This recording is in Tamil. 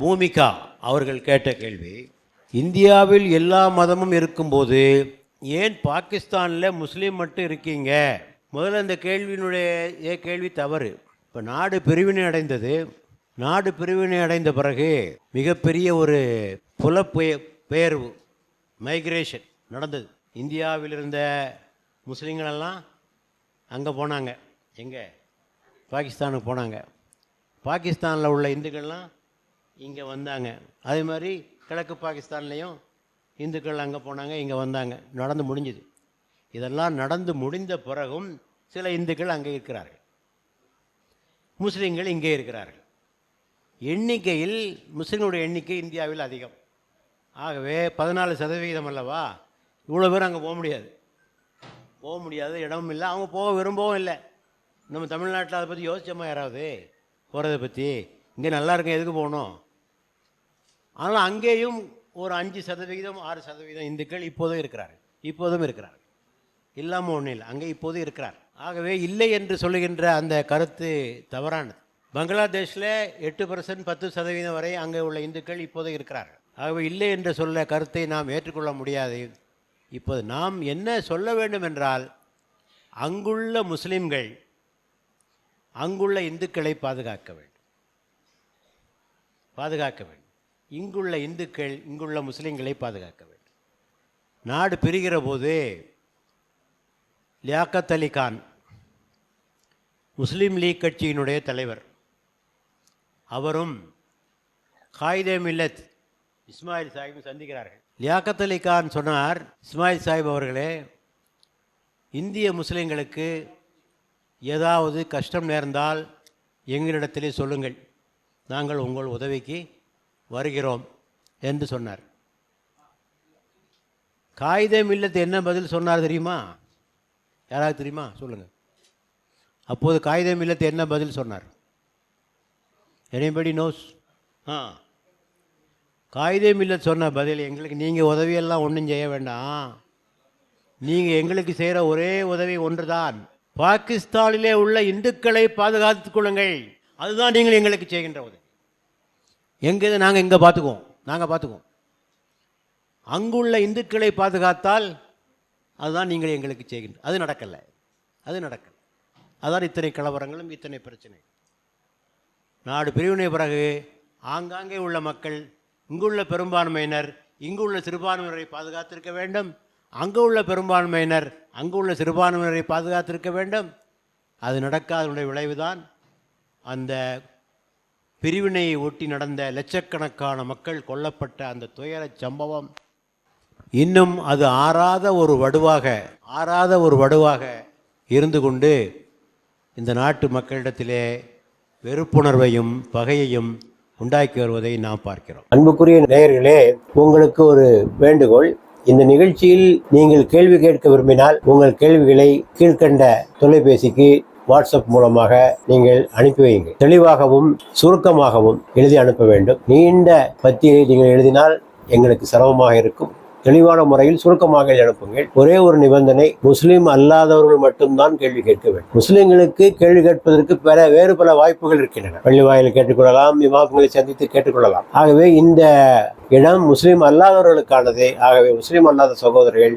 பூமிகா அவர்கள் கேட்ட கேள்வி, இந்தியாவில் எல்லா மதமும் இருக்கும்போது ஏன் பாகிஸ்தானில் முஸ்லீம் மட்டும் இருக்கீங்க? முதல்ல இந்த கேள்வியினுடைய கேள்வி தவறு. இப்போ நாடு பிரிவினை அடைந்தது. நாடு பிரிவினை அடைந்த பிறகு மிகப்பெரிய ஒரு புலப்பெயர்வு மைக்ரேஷன் நடந்தது. இந்தியாவில் இருந்த முஸ்லீம்களெல்லாம் அங்கே போனாங்க. எங்கே? பாகிஸ்தானுக்கு போனாங்க. பாகிஸ்தானில் உள்ள இந்துக்கள்லாம் இங்கே வந்தாங்க. அதே மாதிரி கிழக்கு பாகிஸ்தான்லேயும் இந்துக்கள் அங்கே போனாங்க, இங்கே வந்தாங்க. நடந்து முடிஞ்சுது. இதெல்லாம் நடந்து முடிந்த பிறகும் சில இந்துக்கள் அங்கே இருக்கிறார்கள், முஸ்லீம்கள் இங்கே இருக்கிறார்கள். எண்ணிக்கையில் முஸ்லீம்களுடைய எண்ணிக்கை இந்தியாவில் அதிகம். ஆகவே 14% அல்லவா, இவ்வளோ பேர் அங்கே போக முடியாது, இடமும் இல்லை, அவங்க போக விரும்பவும் இல்லை. நம்ம தமிழ்நாட்டில் அதை பற்றி யோசிச்சோமா யாராவது? போகிறத பற்றி இங்கே நல்லா இருக்கும், எதுக்கு போகணும்? ஆனால் அங்கேயும் ஒரு 5%, 6% இந்துக்கள் இப்போதும் இருக்கிறார்கள். இல்லாமல் ஒன்றும் இல்லை, அங்கே இப்போதும் இருக்கிறார். ஆகவே இல்லை என்று சொல்லுகின்ற அந்த கருத்து தவறானது. பங்களாதேஷில் 8%, 10% வரை அங்கே உள்ள இந்துக்கள் இப்போதும் இருக்கிறார்கள். ஆகவே இல்லை என்று சொல்ல கருத்தை நாம் ஏற்றுக்கொள்ள முடியாது. இப்போது நாம் என்ன சொல்ல வேண்டும் என்றால், அங்குள்ள முஸ்லீம்கள் அங்குள்ள இந்துக்களை பாதுகாக்க வேண்டும். இங்குள்ள இந்துக்கள் இங்குள்ள முஸ்லீம்களை பாதுகாக்க வேண்டும். நாடு பிரிகிற போது லியாக்கத் அலி கான் முஸ்லீம் லீக் கட்சியினுடைய தலைவர், அவரும் காயிதே மில்லத் இஸ்மாயில் சாஹிபும் சந்திக்கிறார்கள். லியாக்கத் அலி கான் சொன்னார், இஸ்மாயில் சாஹிப் அவர்களே, இந்திய முஸ்லீம்களுக்கு ஏதாவது கஷ்டம் நேர்ந்தால் எங்களிடத்திலே சொல்லுங்கள், நாங்கள் உங்கள் உதவிக்கு வருகிறோம் என்று சொன்னார். காயிதே மில்லத் என்ன பதில் சொன்னார் தெரியுமா? யாராவது தெரியுமா? சொல்லுங்கள். அப்போது காயிதே மில்லத் என்ன பதில் சொன்னார்? Anybody nose? காயிதே மில்லத் சொன்ன பதில், எங்களுக்கு நீங்கள் உதவியெல்லாம் ஒன்றும் செய்ய வேண்டாம், நீங்கள் எங்களுக்கு செய்கிற ஒரே உதவி ஒன்று தான், பாகிஸ்தானிலே உள்ள இந்துக்களை பாதுகாத்துக் கொள்ளுங்கள், அதுதான் நீங்கள் எங்களுக்கு செய்கின்ற உதவி. எங்கே? நாங்கள் பார்த்துக்குவோம். அங்குள்ள இந்துக்களை பாதுகாத்தால் அதுதான் நீங்கள் எங்களுக்கு செய்கின்ற. அது நடக்கலை. அதான் இத்தனை கலவரங்களும் இத்தனை பிரச்சனை. நாடு பிரிவினை பிறகு ஆங்காங்கே உள்ள மக்கள், இங்குள்ள பெரும்பான்மையினர் இங்குள்ள சிறுபான்மையினரை பாதுகாத்திருக்க வேண்டும், அங்கு உள்ள பெரும்பான்மையினர் அங்குள்ள சிறுபான்மையினரை பாதுகாத்திருக்க வேண்டும். அது நடக்காதனுடைய விளைவுதான் அந்த பிரிவினையை ஒட்டி நடந்த லட்சக்கணக்கான மக்கள் கொல்லப்பட்ட அந்த துயர சம்பவம். இன்னும் அது ஆறாத ஒரு வடுவாக இருந்து கொண்டு இந்த நாட்டு மக்களிடத்திலே வெறுப்புணர்வையும் பகையையும் உண்டாக்கி வருவதை நாம் பார்க்கிறோம். அன்புக்குரிய நேயர்களே, உங்களுக்கு ஒரு வேண்டுகோள். இந்த நிகழ்ச்சியில் நீங்கள் கேள்வி கேட்க விரும்பினால் உங்கள் கேள்விகளை கீழ்கண்ட தொலைபேசிக்கு வாட்ஸ்அப் மூலமாக நீங்கள் அனுப்பி வையுங்கள். தெளிவாகவும் சுருக்கமாகவும் எழுதி அனுப்ப வேண்டும். நீண்ட பத்தியை நீங்கள் எழுதினால் எங்களுக்கு சிரமமாக இருக்கும். தெளிவான முறையில் சுருக்கமாக அனுப்புங்கள். ஒரே ஒரு நிபந்தனை, முஸ்லீம் அல்லாதவர்கள் மட்டும்தான் கேள்வி கேட்க வேண்டும். முஸ்லீம்களுக்கு கேள்வி கேட்பதற்கு வேறு பல வாய்ப்புகள் இருக்கின்றன. பள்ளி வாயிலில் கேட்டுக்கொள்ளலாம், இமாம்களை சந்தித்து கேட்டுக்கொள்ளலாம். ஆகவே இந்த இடம் முஸ்லீம் அல்லாதவர்களுக்கானது. ஆகவே முஸ்லீம் அல்லாத சகோதரர்கள்